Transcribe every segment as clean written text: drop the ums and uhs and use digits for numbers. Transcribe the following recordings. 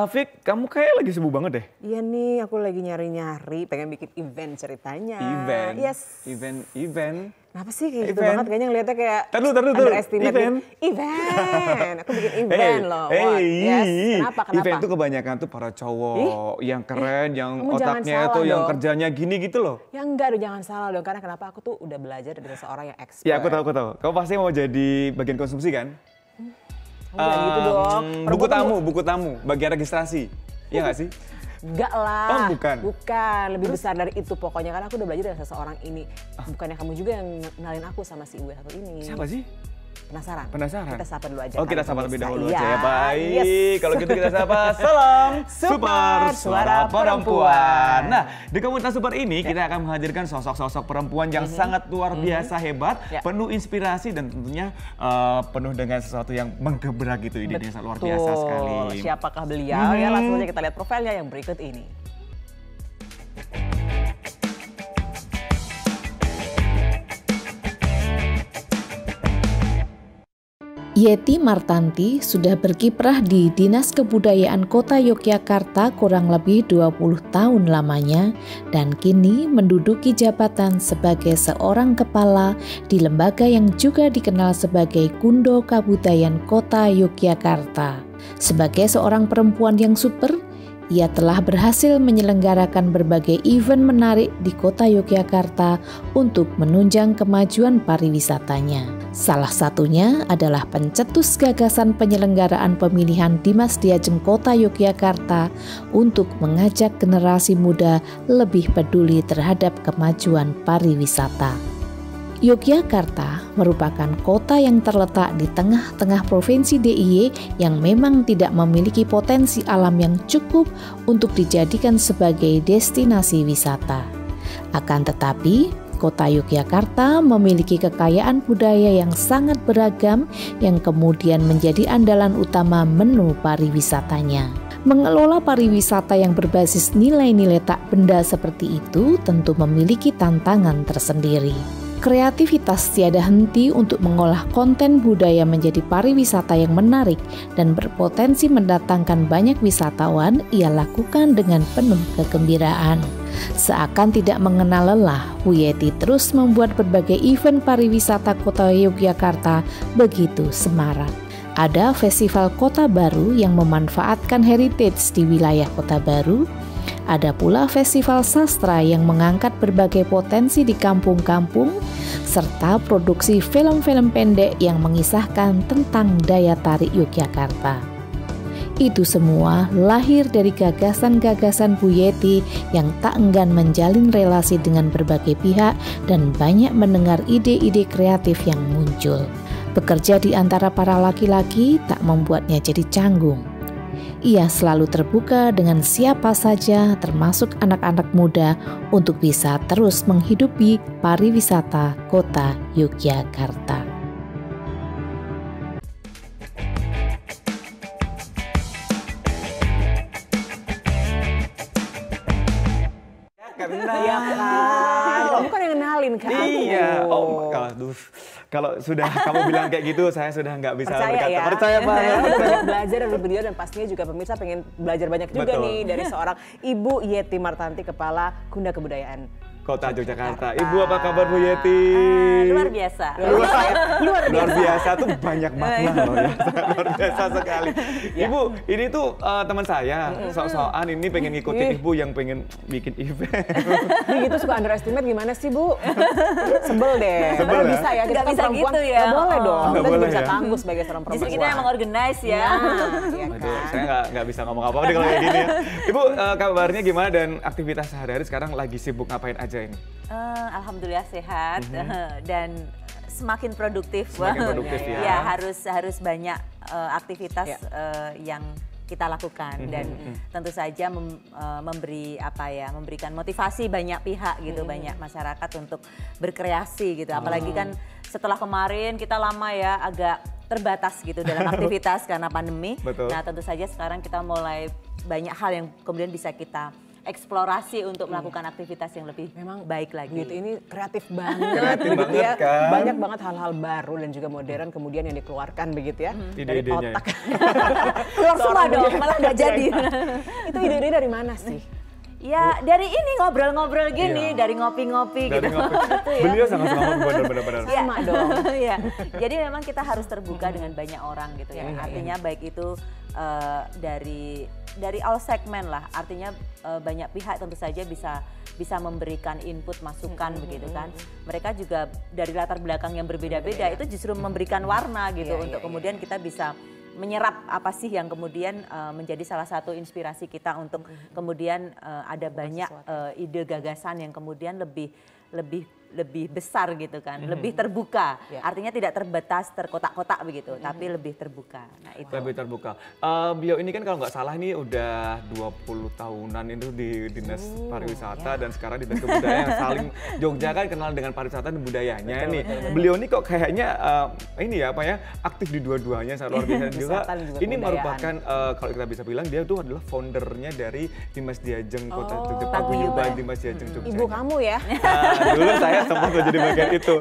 Fik, kamu kayak lagi sibuk banget deh. Iya nih, aku lagi nyari-nyari, pengen bikin event ceritanya. Event? Yes. Event? Kenapa sih kayak gitu banget? Kayaknya ngeliatnya kayak underestimate. Event. Aku bikin event loh. Yes. Kenapa? Event tuh kebanyakan tuh para cowok yang keren, yang otaknya tuh, yang kerjanya gini gitu loh. Ya enggak dong, jangan salah dong. Karena kenapa aku tuh udah belajar dari seorang yang expert. Ya aku tahu. Kamu pasti mau jadi bagian konsumsi kan? Gitu dong. Buku tamu, bagian registrasi. Iya nggak sih? Enggak lah. Oh bukan? Bukan, lebih besar dari itu pokoknya. Karena aku udah belajar dari seseorang ini. Bukannya kamu juga yang kenalin aku sama si Ibu satu ini. Siapa sih? Penasaran? Kita sapa dulu aja. Oh kita sapa lebih dahulu aja ya, iya. baik. Yes. Kalau gitu kita sapa, salam Super Suara Perempuan. Nah, di komunitas Super ini kita akan menghadirkan sosok-sosok perempuan yang sangat luar biasa hebat, penuh inspirasi dan tentunya penuh dengan sesuatu yang menggebrak gitu, ide-ide yang luar biasa sekali. Siapakah beliau? Ya langsung aja kita lihat profilnya yang berikut ini. Yeti Martanti sudah berkiprah di Dinas Kebudayaan Kota Yogyakarta kurang lebih 20 tahun lamanya dan kini menduduki jabatan sebagai seorang kepala di lembaga yang juga dikenal sebagai Kundo Kabudayaan Kota Yogyakarta. Sebagai seorang perempuan yang super, ia telah berhasil menyelenggarakan berbagai event menarik di kota Yogyakarta untuk menunjang kemajuan pariwisatanya. Salah satunya adalah pencetus gagasan penyelenggaraan pemilihan Dimas Diajeng Kota Yogyakarta untuk mengajak generasi muda lebih peduli terhadap kemajuan pariwisata. Yogyakarta merupakan kota yang terletak di tengah-tengah provinsi DIY yang memang tidak memiliki potensi alam yang cukup untuk dijadikan sebagai destinasi wisata. Akan tetapi, kota Yogyakarta memiliki kekayaan budaya yang sangat beragam yang kemudian menjadi andalan utama menu pariwisatanya. Mengelola pariwisata yang berbasis nilai-nilai tak benda seperti itu tentu memiliki tantangan tersendiri. Kreativitas tiada henti untuk mengolah konten budaya menjadi pariwisata yang menarik dan berpotensi mendatangkan banyak wisatawan ia lakukan dengan penuh kegembiraan. Seakan tidak mengenal lelah, Bu Yeti terus membuat berbagai event pariwisata kota Yogyakarta begitu semarak. Ada festival Kota Baru yang memanfaatkan heritage di wilayah Kota Baru. Ada pula festival sastra yang mengangkat berbagai potensi di kampung-kampung, serta produksi film-film pendek yang mengisahkan tentang daya tarik Yogyakarta. Itu semua lahir dari gagasan-gagasan Bu Yeti yang tak enggan menjalin relasi dengan berbagai pihak dan banyak mendengar ide-ide kreatif yang muncul. Bekerja di antara para laki-laki tak membuatnya jadi canggung. Ia selalu terbuka dengan siapa saja termasuk anak-anak muda untuk bisa terus menghidupi pariwisata kota Yogyakarta. Iya kan, kamu kan yang kenalin kan. Iya, kalau sudah kamu bilang kayak gitu, saya sudah nggak bisa berkata. Ya? Percaya banget. Banyak belajar dari beliau dan pastinya juga pemirsa pengen belajar banyak juga nih dari seorang Ibu Yeti Martanti, Kepala Kundo Kebudayaan Kota Yogyakarta. Ibu apa kabar Bu Yeti? Luar biasa. Luar biasa tuh banyak makna loh ya. Luar biasa sekali. Ibu, ini tuh teman saya, sok-sokan ini pengen ngikutin Ibu yang pengen bikin event. Begitu suka underestimate gimana sih Bu? Sebel deh. Sebel ya? Bisa ya, kita bisa perempuan. gitu ya. Gak boleh dong. Nggak Kita boleh juga bisa ya? tangguh sebagai seorang perempuan. Justru kita emang organize ya. Aduh, saya nggak bisa ngomong apa-apa deh kalau kayak gini ya. Ibu, kabarnya gimana dan aktivitas sehari-hari sekarang lagi sibuk ngapain aja ini? Alhamdulillah sehat dan semakin produktif. Semakin produktif ya. Ya harus banyak aktivitas yang kita lakukan dan tentu saja memberikan motivasi banyak pihak gitu, banyak masyarakat untuk berkreasi gitu. Apalagi kan setelah kemarin kita lama ya agak terbatas gitu dalam aktivitas karena pandemi. Betul. Nah tentu saja sekarang kita mulai banyak hal yang kemudian bisa kita eksplorasi untuk melakukan aktivitas yang lebih baik lagi. Beauty ini kreatif banget, begitu ya. Kan? Banyak banget hal-hal baru dan juga modern kemudian yang dikeluarkan begitu ya dari Ide-idenya. otak. Keluar semua dong, malah nggak jadi. Itu ide-ide dari mana sih? Ya dari ini ngobrol-ngobrol gini, dari ngopi-ngopi gitu. Beliau sangat benar-benar. Sama dong. Ya. Jadi memang kita harus terbuka dengan banyak orang gitu ya. Artinya baik itu dari all segmen lah. Artinya banyak pihak tentu saja bisa memberikan input masukan begitu kan. Mereka juga dari latar belakang yang berbeda-beda itu justru memberikan warna gitu untuk kemudian kita bisa menyerap apa sih yang kemudian menjadi salah satu inspirasi kita untuk kemudian ada banyak ide gagasan yang kemudian lebih besar gitu kan, lebih terbuka. Artinya tidak terbatas terkotak-kotak begitu, tapi lebih terbuka. Nah, itu. Lebih terbuka. Beliau ini kan kalau nggak salah ini udah 20 tahunan itu di Dinas Pariwisata dan sekarang di Dinas Kebudayaan yang saling Jogja kan kenal dengan pariwisata dan budayanya nih. Beliau ini kok kayaknya ini ya apa ya aktif di dua-duanya sangat luar biasa juga. Ini merupakan kalau kita bisa bilang dia tuh adalah foundernya dari Dimas Diajeng Kota Jogja Paguyuban Dimas Diajeng Jogja. Ibu kamu ya? Dulu saya sempat menjadi bagian itu.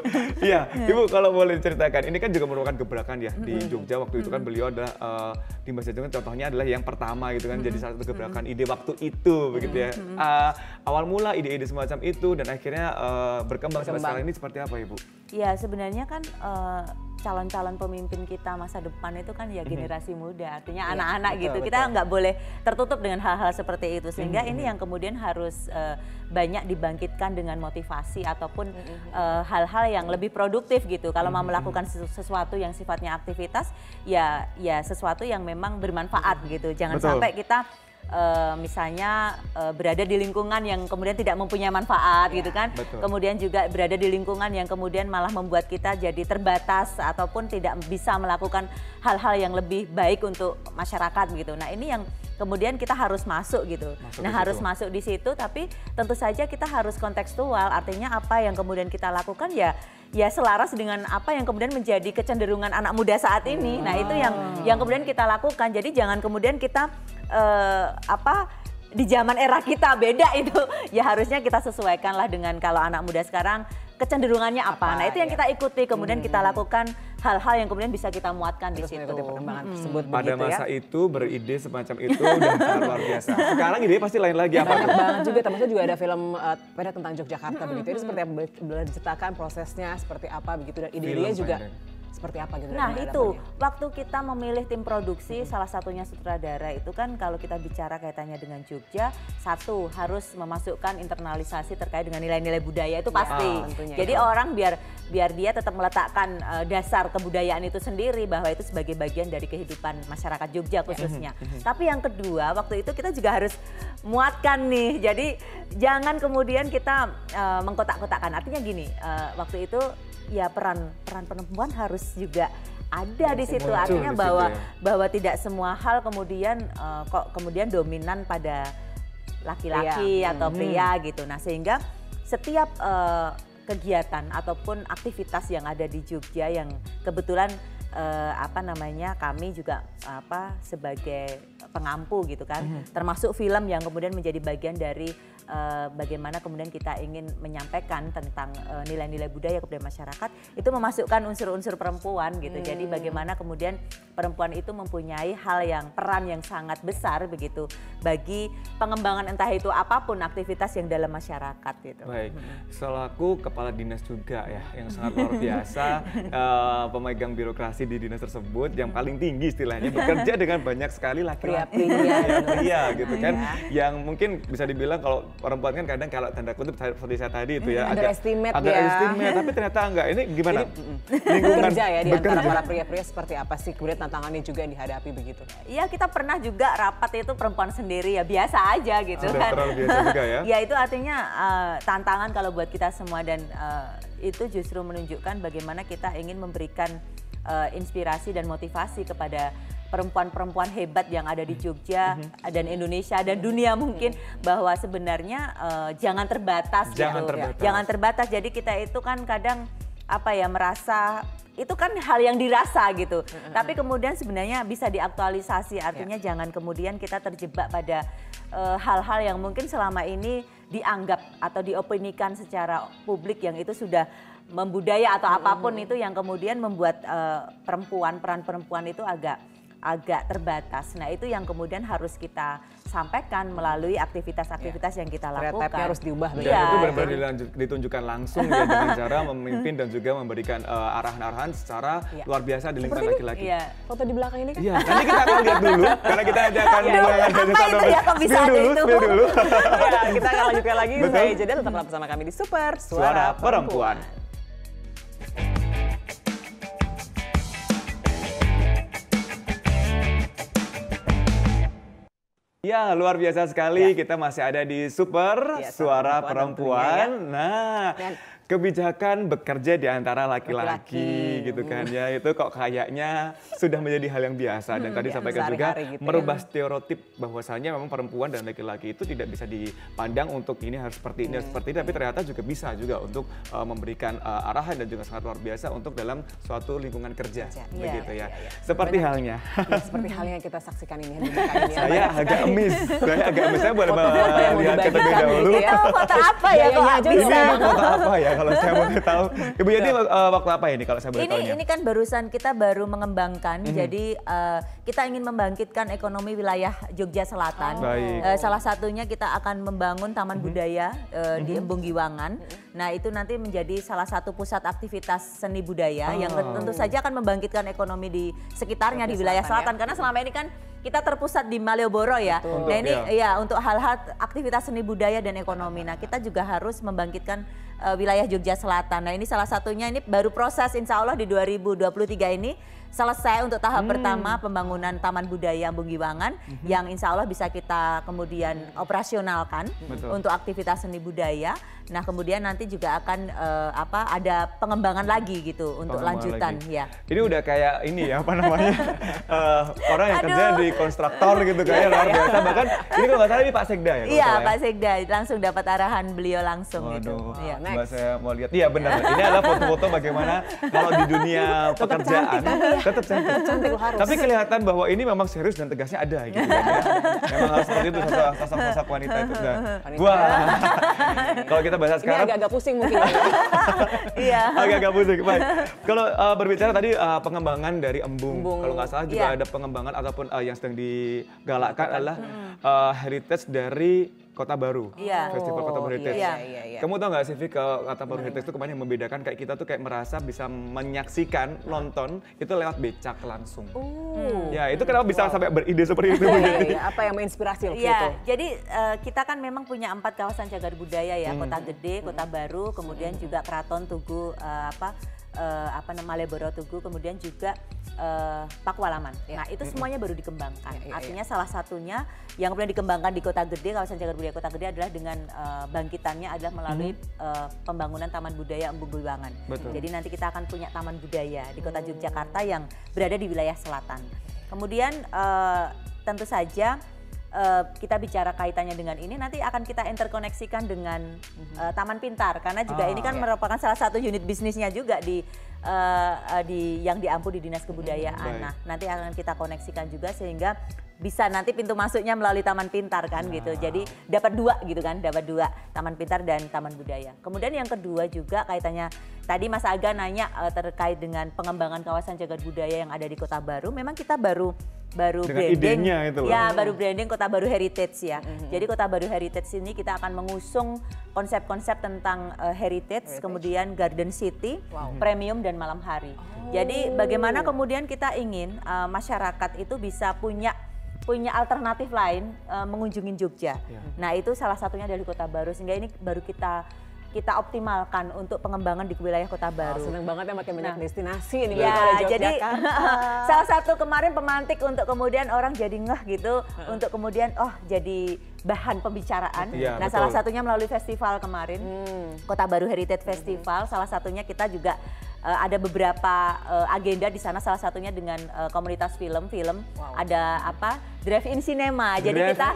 Iya, Ibu kalau boleh ceritakan, ini kan juga merupakan gebrakan ya di Jogja waktu itu kan beliau adalah Dimas Diajeng contohnya adalah yang pertama gitu kan jadi salah satu gebrakan ide waktu itu begitu ya. Awal mula ide-ide semacam itu dan akhirnya berkembang sampai sekarang ini seperti apa Ibu? Ya sebenarnya kan calon-calon pemimpin kita masa depan itu kan ya generasi muda, artinya anak-anak gitu. Kita nggak boleh tertutup dengan hal-hal seperti itu sehingga ini yang kemudian harus banyak dibangkitkan dengan motivasi ataupun hal-hal yang lebih produktif gitu. Kalau mau melakukan sesuatu yang sifatnya aktivitas, ya sesuatu yang memang bermanfaat gitu. Jangan sampai kita misalnya berada di lingkungan yang kemudian tidak mempunyai manfaat gitu kan. Kemudian juga berada di lingkungan yang kemudian malah membuat kita jadi terbatas ataupun tidak bisa melakukan hal-hal yang lebih baik untuk masyarakat gitu. Nah ini yang kemudian kita harus masuk gitu. Harus masuk di situ tapi tentu saja kita harus kontekstual. Artinya apa yang kemudian kita lakukan ya selaras dengan apa yang kemudian menjadi kecenderungan anak muda saat ini. Nah itu yang kemudian kita lakukan. Jadi jangan kemudian kita di zaman era kita beda itu ya harusnya kita sesuaikanlah dengan kalau anak muda sekarang kecenderungannya apa. Nah itu yang kita ikuti kemudian kita lakukan hal-hal yang kemudian bisa kita muatkan di situ. Perkembangan tersebut pada masa itu beride semacam itu dan sangat luar biasa. Sekarang ide pasti lain lagi apa banyak banget juga termasuk juga ada film pada tentang Yogyakarta begitu. Itu seperti apa boleh diceritakan prosesnya seperti apa begitu dan ide-idenya juga seperti apa gitu. Nah itu waktu kita memilih tim produksi salah satunya sutradara itu kan kalau kita bicara kaitannya dengan Jogja, satu harus memasukkan internalisasi terkait dengan nilai-nilai budaya itu pasti. Jadi orang biar dia tetap meletakkan dasar kebudayaan itu sendiri bahwa itu sebagai bagian dari kehidupan masyarakat Jogja khususnya. Tapi yang kedua waktu itu kita juga harus muatkan nih. Jadi jangan kemudian kita mengkotak-kotakkan. Artinya gini, waktu itu ya peran perempuan harus juga ada di situ. Artinya bahwa tidak semua hal kemudian kok kemudian dominan pada laki-laki atau pria gitu. Nah sehingga setiap kegiatan ataupun aktivitas yang ada di Jogja yang kebetulan kami juga sebagai pengampu gitu kan, termasuk film yang kemudian menjadi bagian dari bagaimana kemudian kita ingin menyampaikan tentang nilai-nilai budaya kepada masyarakat, itu memasukkan unsur-unsur perempuan gitu. Jadi bagaimana kemudian perempuan itu mempunyai peran yang sangat besar begitu bagi pengembangan entah itu apapun aktivitas yang dalam masyarakat gitu. Baik, selaku kepala dinas juga ya yang sangat luar biasa, pemegang birokrasi di dinas tersebut yang paling tinggi istilahnya, bekerja dengan banyak sekali laki-laki pria gitu kan, yang mungkin bisa dibilang kalau perempuan kan kadang kalau tanda kutip seperti saya tadi itu ya underestimate tapi ternyata enggak. Ini gimana? Lingkungan bekerja ya di antara para pria-pria seperti apa sih kemudian tantangannya juga yang dihadapi begitu? Iya kita pernah juga rapat itu perempuan sendiri ya biasa aja gitu kan. Terlalu biasa juga ya? Ya itu artinya tantangan kalau buat kita semua dan itu justru menunjukkan bagaimana kita ingin memberikan inspirasi dan motivasi kepada perempuan-perempuan hebat yang ada di Jogja dan Indonesia dan dunia mungkin bahwa sebenarnya jangan terbatas. Jangan terbatas. Jadi kita itu kan kadang merasa itu kan hal yang dirasa gitu. Tapi kemudian sebenarnya bisa diaktualisasi, artinya jangan kemudian kita terjebak pada hal-hal yang mungkin selama ini dianggap atau diopinikan secara publik yang itu sudah membudaya atau apapun itu yang kemudian membuat peran perempuan itu agak terbatas. Nah itu yang kemudian harus kita sampaikan melalui aktivitas-aktivitas yang kita lakukan. Stereotipnya harus diubah. Dan itu benar-benar ditunjukkan langsung ya dengan cara memimpin dan juga memberikan arahan-arahan secara luar biasa di lingkungan laki-laki. Foto di belakang ini kan? Iya, nanti kita akan lihat dulu karena kita nanti akan mulai dari itu ya kok bisa ada itu? Spill dulu. Ya, kita akan lanjutkan lagi. Saya Jeda, tetaplah bersama kami di Super Suara Perempuan. Ya, luar biasa sekali. Kita masih ada di Super Suara Perempuan. Nah, kebijakan bekerja di antara laki-laki gitu kan ya, itu kok kayaknya sudah menjadi hal yang biasa. Dan tadi sampaikan juga gitu merubah stereotip bahwasanya memang perempuan dan laki-laki itu tidak bisa dipandang untuk ini harus seperti ini, harus seperti ini, tapi ternyata juga bisa juga untuk memberikan arahan dan juga sangat luar biasa untuk dalam suatu lingkungan kerja, begitu ya. Seperti halnya. Ya, seperti halnya yang kita saksikan ini. Saya agak miss, saya boleh lihat terlebih dahulu. Foto apa ya kok bisa? Foto apa ya? Kalau saya boleh tahu, Ibu Yeti waktu apa ini kalau saya boleh tahu? Ini kan barusan kita baru mengembangkan, jadi kita ingin membangkitkan ekonomi wilayah Jogja Selatan. Salah satunya kita akan membangun Taman Budaya di Embung Giwangan. Nah itu nanti menjadi salah satu pusat aktivitas seni budaya yang tentu saja akan membangkitkan ekonomi di sekitarnya di wilayah selatan. Karena selama ini kan kita terpusat di Malioboro ya. Nah ini ya untuk hal-hal aktivitas seni budaya dan ekonomi. Nah kita juga harus membangkitkan wilayah Jogja Selatan. Nah ini salah satunya, ini baru proses insya Allah di 2023 ini selesai untuk tahap pertama pembangunan Taman Budaya Embung Giwangan yang insya Allah bisa kita kemudian operasionalkan untuk aktivitas seni budaya. Nah kemudian nanti juga akan ada pengembangan lagi gitu untuk lanjutan ya. Ini udah kayak ini ya apa namanya orang yang kerja di konstruktor gitu kayak luar biasa. Bahkan ini kalau nggak salah ini Pak Sekda ya? Iya Pak Sekda, langsung dapat arahan beliau langsung gitu. Ya. Coba saya mau lihat. Iya benar. Ini adalah foto-foto bagaimana kalau di dunia pekerjaan tetap cantik. Tapi kelihatan bahwa ini memang serius dan tegasnya ada gitu kan ya. Memang harus seperti itu sosok wanita itu. Wah. Kalau kita bahas sekarang ini agak-agak pusing mungkin. Iya. Agak-agak pusing. Baik. Kalau berbicara tadi pengembangan dari Embung. Kalau nggak salah juga ada pengembangan ataupun yang sedang digalakkan adalah heritage dari Kota Baru, Festival Kota Baru Heritage. Kamu tahu nggak sih, Vi, Kota Baru Heritage itu kemarin yang membedakan kayak kita tuh kayak merasa bisa menyaksikan, nonton itu lewat becak langsung. Ya itu kenapa bisa sampai beride seperti itu? Apa yang menginspirasi waktu itu? Ya, jadi kita kan memang punya 4 kawasan cagar budaya ya, Kota Gede, Kota Baru, kemudian juga Keraton Tugu, Malioboro Tugu, kemudian juga Pakualaman. Nah itu semuanya baru dikembangkan. Artinya salah satunya yang kemudian dikembangkan di Kota Gede, kawasan cagar budaya Kota Gede adalah dengan bangkitannya adalah melalui pembangunan Taman Budaya Embung Giwangan. Jadi nanti kita akan punya taman budaya di Kota Yogyakarta yang berada di wilayah selatan. Kemudian tentu saja kita bicara kaitannya dengan ini nanti akan kita interkoneksikan dengan Taman Pintar karena juga ini kan merupakan salah satu unit bisnisnya juga di yang diampu di Dinas Kebudayaan. Nah, nanti akan kita koneksikan juga sehingga bisa nanti pintu masuknya melalui Taman Pintar kan gitu. Jadi dapat 2 gitu kan, dapat 2 Taman Pintar dan Taman Budaya. Kemudian yang kedua juga kaitannya tadi Mas Aga nanya terkait dengan pengembangan kawasan cagar budaya yang ada di Kota Baru. Memang kita baru branding itu ya, baru branding Kota Baru Heritage ya. Jadi Kota Baru Heritage ini kita akan mengusung konsep-konsep tentang heritage, kemudian garden city, premium dan malam hari. Jadi bagaimana kemudian kita ingin masyarakat itu bisa punya alternatif lain mengunjungi Jogja. Nah itu salah satunya dari Kota Baru, sehingga ini baru kita optimalkan untuk pengembangan di wilayah Kota Baru. Seneng banget ya makin banyak destinasi ini. Ya, jadi salah satu kemarin pemantik untuk kemudian orang jadi ngeh gitu, untuk kemudian jadi bahan pembicaraan. Nah salah satunya melalui festival kemarin, Kota Baru Heritage Festival, salah satunya kita juga ada beberapa agenda di sana, salah satunya dengan komunitas film. Ada apa? Drive-in cinema. Jadi kita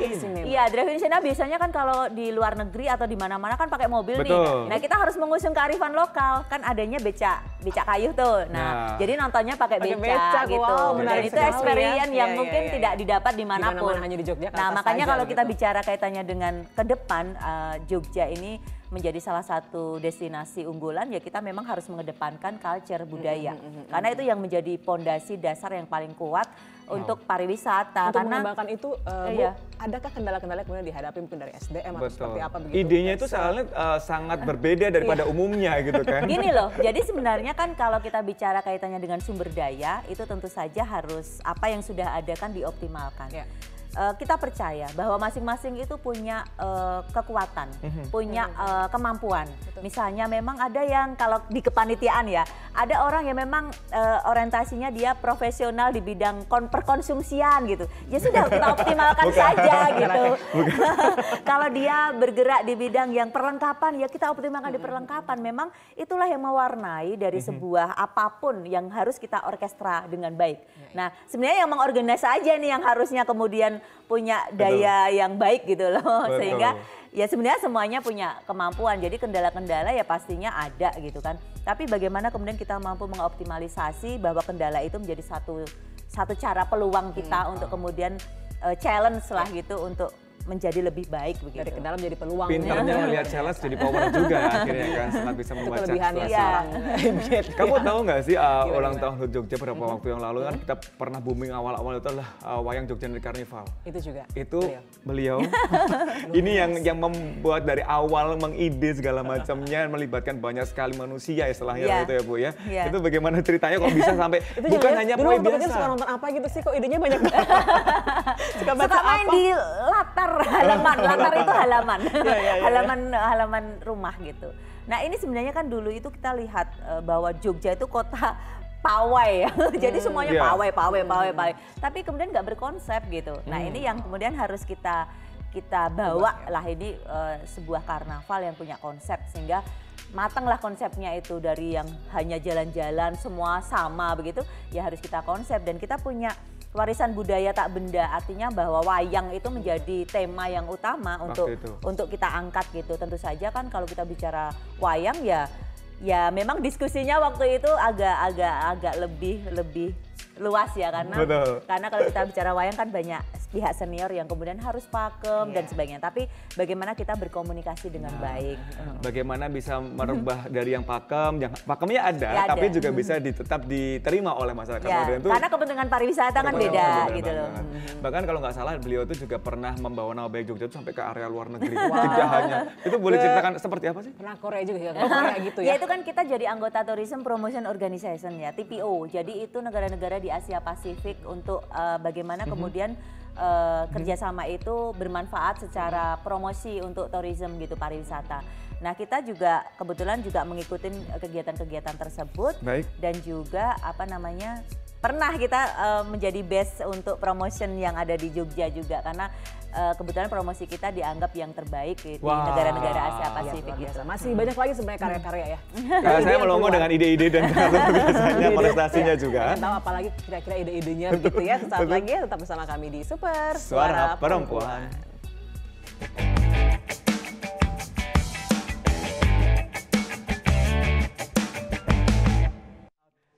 iya, drive-in cinema biasanya kan kalau di luar negeri atau di mana-mana kan pakai mobil nih. Nah, kita harus mengusung kearifan lokal. Kan adanya beca kayu tuh. Nah, jadi nontonnya pakai beca gitu. Dan itu experience yang mungkin tidak didapat dimanapun. Hanya di Jogja. Nah, makanya kalau kita bicara kaitannya dengan ke depan, Jogja ini menjadi salah satu destinasi unggulan, ya kita memang harus mengedepankan culture budaya. Karena itu yang menjadi pondasi dasar yang paling kuat untuk pariwisata. Untuk karena mengembangkan itu, Bu, adakah kendala-kendala kemudian dihadapi mungkin dari SDM atau seperti apa begitu? Idenya itu soalnya sangat berbeda daripada umumnya gitu kan. Gini loh, jadi sebenarnya kan kalau kita bicara kaitannya dengan sumber daya, itu tentu saja harus apa yang sudah ada kan dioptimalkan. Kita percaya bahwa masing-masing itu punya kekuatan, punya kemampuan. Misalnya memang ada yang kalau di kepanitiaan ya, ada orang yang memang orientasinya dia profesional di bidang perkonsumsian gitu. Ya sudah kita optimalkan saja gitu. Kalau dia bergerak di bidang yang perlengkapan, ya kita optimalkan di perlengkapan. Memang itulah yang mewarnai dari sebuah apapun yang harus kita orkestra dengan baik. Nah, sebenarnya yang mengorganisasi aja nih yang harusnya kemudian punya daya yang baik gitu loh. Sehingga ya sebenarnya semuanya punya kemampuan. Jadi kendala-kendala ya pastinya ada gitu kan. Tapi bagaimana kemudian kita mampu mengoptimalisasi bahwa kendala itu menjadi satu cara peluang kita untuk kemudian challenge lah gitu untuk menjadi lebih baik begitu. Dari kendala menjadi peluang. Pinternya melihat challenge jadi power juga akhirnya kan, sangat bisa membaca situasi. Kamu tahu nggak sih ulang tahun HUT Jogja beberapa waktu yang lalu kan kita pernah booming awal-awal itu adalah wayang Jogja dari Karnival. Itu juga. Itu beliau. Ini yang membuat dari awal mengide segala macamnya, melibatkan banyak sekali manusia istilahnya gitu ya Bu ya. Itu bagaimana ceritanya kok bisa sampai bukan hanya pemain biasa. Suka nonton apa gitu sih, kok idenya banyak banget. Suka main di latar itu halaman, halaman rumah gitu. Nah ini sebenarnya kan dulu itu kita lihat bahwa Jogja itu kota pawai ya, jadi semuanya pawai. Tapi kemudian nggak berkonsep gitu. Nah ini yang kemudian harus kita bawa lah ini sebuah karnaval yang punya konsep sehingga matanglah konsepnya itu dari yang hanya jalan-jalan semua sama begitu ya harus kita konsep dan kita punya warisan budaya tak benda, artinya bahwa wayang itu menjadi tema yang utama untuk kita angkat gitu. Tentu saja kan kalau kita bicara wayang ya memang diskusinya waktu itu agak lebih luas ya karena kalau kita bicara wayang kan banyak pihak senior yang kemudian harus pakem dan sebagainya. Tapi bagaimana kita berkomunikasi dengan baik. Bagaimana bisa merubah dari yang pakemnya ada, tapi juga bisa tetap diterima oleh masyarakat modern itu. Karena kepentingan pariwisata kan beda gitu loh. Bahkan kalau nggak salah beliau itu juga pernah membawa nama baik Jogja itu sampai ke area luar negeri. Tidak hanya. Itu boleh ceritakan seperti apa sih? Pernah Korea juga ya, Korea gitu ya. Ya itu kan kita jadi anggota Tourism Promotion Organization ya, TPO. Jadi itu negara-negara di Asia Pasifik untuk bagaimana kemudian kerjasama itu bermanfaat secara promosi untuk tourism gitu, pariwisata. Nah kita juga kebetulan juga mengikuti kegiatan-kegiatan tersebut. Dan juga pernah kita menjadi best untuk promotion yang ada di Jogja juga karena kebetulan promosi kita dianggap yang terbaik di negara-negara Asia Pasifik gitu. Masih banyak lagi sebenarnya karya-karya ya. Saya melongo dengan ide-ide dan biasanya prestasinya juga. Tahu apalagi kira-kira ide-idenya begitu ya. Sesaat lagi tetap bersama kami di Super Suara Perempuan.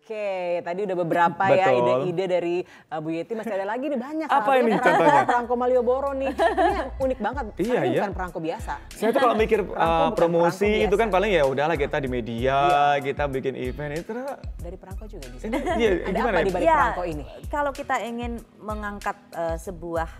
Oke, tadi udah beberapa ya ide-ide dari Bu Yeti, masih ada lagi nih banyak. Apa ini contohnya? Perangko Malioboro nih, ini unik banget. Iya. Bukan perangko biasa. Saya tuh kalau mikir promosi itu kan paling ya udahlah kita di media, kita bikin event itu dari perangko juga bisa. Ada apa di balik perangko ini? Kalau kita ingin mengangkat sebuah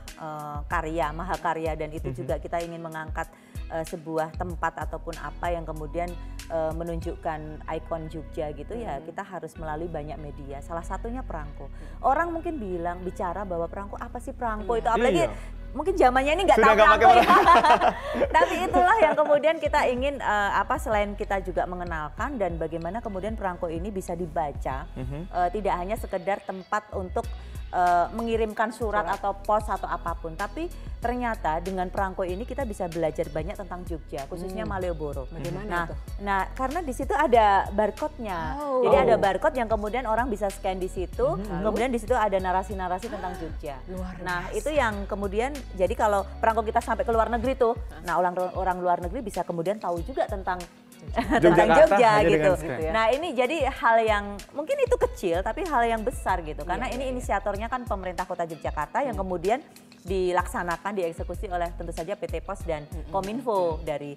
karya, mahakarya dan itu juga kita ingin mengangkat sebuah tempat ataupun apa yang kemudian menunjukkan ikon Jogja gitu ya kita harus melalui banyak media. Salah satunya perangko. Orang mungkin bicara bahwa perangko apa sih perangko itu apalagi mungkin zamannya ini nggak tahu perangko ya. Tapi itulah yang kemudian kita ingin selain kita juga mengenalkan dan bagaimana kemudian perangko ini bisa dibaca tidak hanya sekedar tempat untuk mengirimkan surat atau pos atau apapun. Tapi ternyata dengan perangko ini kita bisa belajar banyak tentang Jogja, khususnya Malioboro. Bagaimana itu? Nah, karena di situ ada barcode-nya. Jadi ada barcode yang kemudian orang bisa scan di situ, kemudian di situ ada narasi-narasi tentang Jogja. Nah, itu yang kemudian jadi kalau perangko kita sampai ke luar negeri tuh, nah orang luar negeri bisa kemudian tahu juga tentang Jogja gitu. Nah ini jadi hal yang mungkin itu kecil tapi hal yang besar gitu. Karena ini inisiatornya kan pemerintah Kota Yogyakarta yang kemudian dilaksanakan, dieksekusi oleh tentu saja PT Pos dan Kominfo dari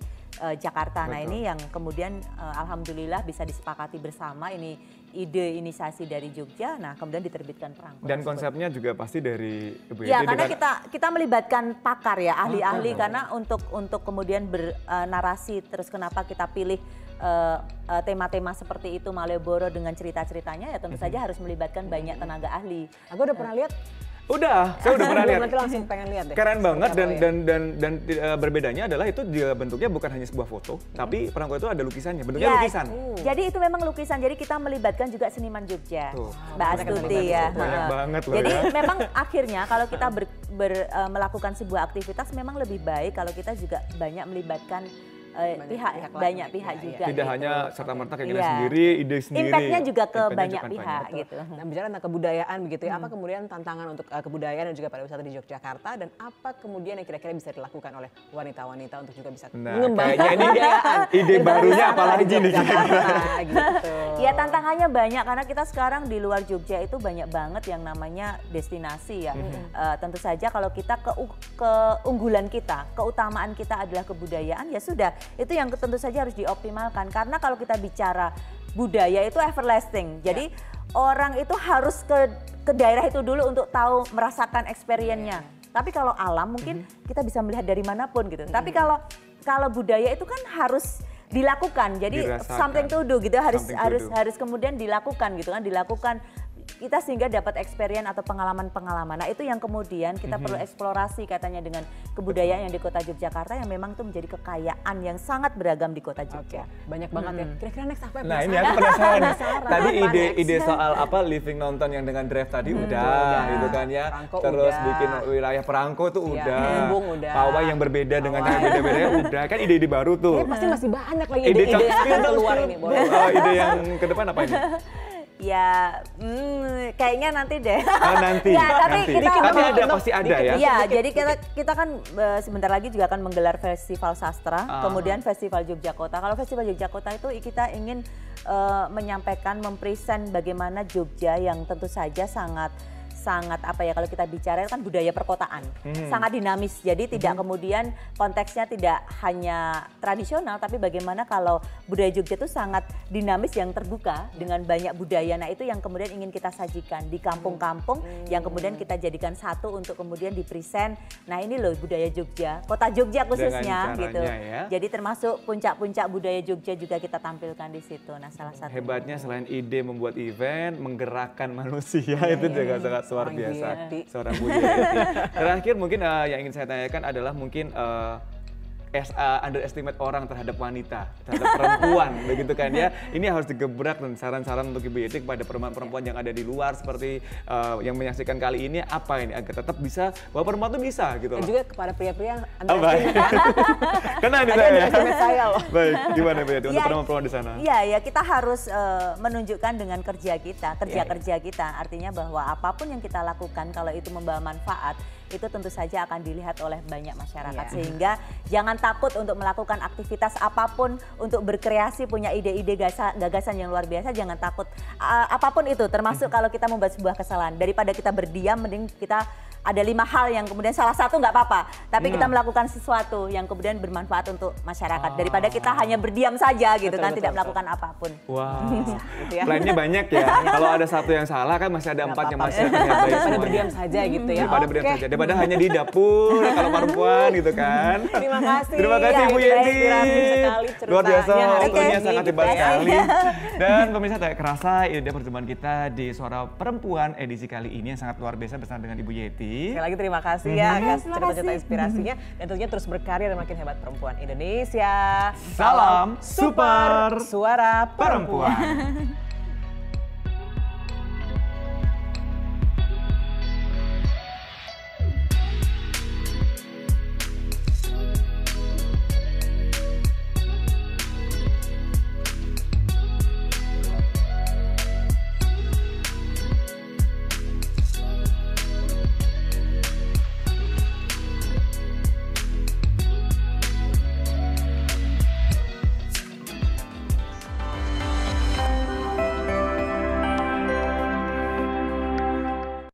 Jakarta. Nah ini yang kemudian alhamdulillah bisa disepakati bersama, ini ide inisiasi dari Jogja, nah kemudian diterbitkan perangko. Dan konsepnya juga pasti dari Ibu Yeti. Ya karena kita melibatkan pakar ya, ahli-ahli karena untuk kemudian bernarasi terus kenapa kita pilih tema-tema seperti itu Malioboro dengan cerita-ceritanya ya tentu saja harus melibatkan banyak tenaga ahli. Aku udah pernah lihat. Saya udah pernah lihat. Nanti langsung pengen lihat deh. Keren banget dan berbedanya adalah itu dia bentuknya bukan hanya sebuah foto, tapi perangko itu ada lukisannya, bentuknya lukisan. Jadi itu memang lukisan, jadi kita melibatkan juga seniman Jogja, Mbak Astuti ya. Banyak banget loh. Jadi memang akhirnya kalau kita melakukan sebuah aktivitas memang lebih baik kalau kita juga banyak melibatkan banyak pihak juga. Tidak hanya serta-merta kayak kita sendiri, ide sendiri. Impactnya juga ke banyak pihak gitu. Nah, bicara tentang kebudayaan begitu ya, apa kemudian tantangan untuk kebudayaan dan juga pariwisata di Yogyakarta dan apa kemudian yang kira-kira bisa dilakukan oleh wanita-wanita untuk juga bisa mengembangkan kebudayaan? Ide barunya apalagi nih gitu. Ya tantangannya banyak karena kita sekarang di luar Jogja itu banyak banget yang namanya destinasi ya. Tentu saja kalau kita keunggulan kita, keutamaan kita adalah kebudayaan ya sudah. Itu yang tentu saja harus dioptimalkan karena kalau kita bicara budaya itu everlasting. Jadi orang itu harus ke daerah itu dulu untuk tahu merasakan experience-nya. Tapi kalau alam mungkin kita bisa melihat dari manapun gitu. Tapi kalau budaya itu kan harus dilakukan. Jadi something to do gitu harus kemudian dilakukan gitu kan, dilakukan kita sehingga dapat experience atau pengalaman-pengalaman. Nah itu yang kemudian kita perlu eksplorasi katanya dengan kebudayaan yang di Kota Yogyakarta yang memang itu menjadi kekayaan yang sangat beragam di Kota Jogja. Banyak banget ya. Kira-kira next apa ya? Nah ini aku penasaran. Tadi ide soal apa living nonton yang dengan drive tadi udah gitu kan ya. Terus bikin wilayah perangko tuh udah. Pawai yang berbeda dengan yang beda-beda udah. Kan ide-ide baru tuh. Pasti masih banyak lagi ide-ide yang keluar ini. Ide yang ke depan apa ini? Ya, kayaknya nanti deh. Nanti. Ya, tapi ada pasti ada ya. Iya, jadi kita kan sebentar lagi juga akan menggelar festival sastra, kemudian festival Yogyakarta. Kalau festival Yogyakarta itu kita ingin menyampaikan, mempresent bagaimana Jogja yang tentu saja sangat apa ya kalau kita bicara kan budaya perkotaan sangat dinamis, jadi tidak kemudian konteksnya tidak hanya tradisional tapi bagaimana kalau budaya Jogja itu sangat dinamis yang terbuka dengan banyak budaya. Nah itu yang kemudian ingin kita sajikan di kampung-kampung yang kemudian kita jadikan satu untuk kemudian dipresent. Nah ini loh budaya Jogja, Kota Jogja khususnya gitu ya. Jadi termasuk puncak-puncak budaya Jogja juga kita tampilkan di situ. Nah salah satu hebatnya selain ide membuat event, menggerakkan manusia itu juga sangat luar biasa. Seorang Bu Yeti. Terakhir mungkin yang ingin saya tanyakan adalah mungkin underestimate orang terhadap wanita, terhadap perempuan, begitu kan ya. Ini harus digebrak dan saran-saran untuk Ibu Yeti kepada perempuan-perempuan yang ada di luar seperti yang menyaksikan kali ini apa ini agar tetap bisa bahwa perempuan itu bisa gitu loh. Dan juga kepada pria-pria Karena di saya loh. Baik, gimana Bu Yeti untuk perempuan-perempuan di sana? Iya ya, kita harus menunjukkan dengan kerja kita, kerja kita artinya bahwa apapun yang kita lakukan kalau itu membawa manfaat itu tentu saja akan dilihat oleh banyak masyarakat sehingga jangan takut untuk melakukan aktivitas apapun, untuk berkreasi, punya ide-ide gagasan yang luar biasa, jangan takut apapun itu, termasuk kalau kita membuat sebuah kesalahan. Daripada kita berdiam, mending kita ada 5 hal yang kemudian salah satu nggak apa-apa, tapi kita melakukan sesuatu yang kemudian bermanfaat untuk masyarakat daripada kita hanya berdiam saja gitu kan, tidak melakukan apapun. Wah, plannya banyak ya. Kalau ada satu yang salah kan masih ada 4 yang masih terlihat baik daripada berdiam saja gitu ya. Daripada berdiam saja, daripada hanya di dapur kalau perempuan gitu kan. Terima kasih. Terima kasih Bu Yeti. Luar biasa, waktunya sangat hebat sekali. Dan pemirsa tak kerasa ini dia pertemuan kita di Suara Perempuan edisi kali ini yang sangat luar biasa bersama dengan Ibu Yeti. Sekali lagi terima kasih ya atas cerita-cerita inspirasinya dan tentunya terus berkarya dan makin hebat perempuan Indonesia. Salam Super Suara Perempuan.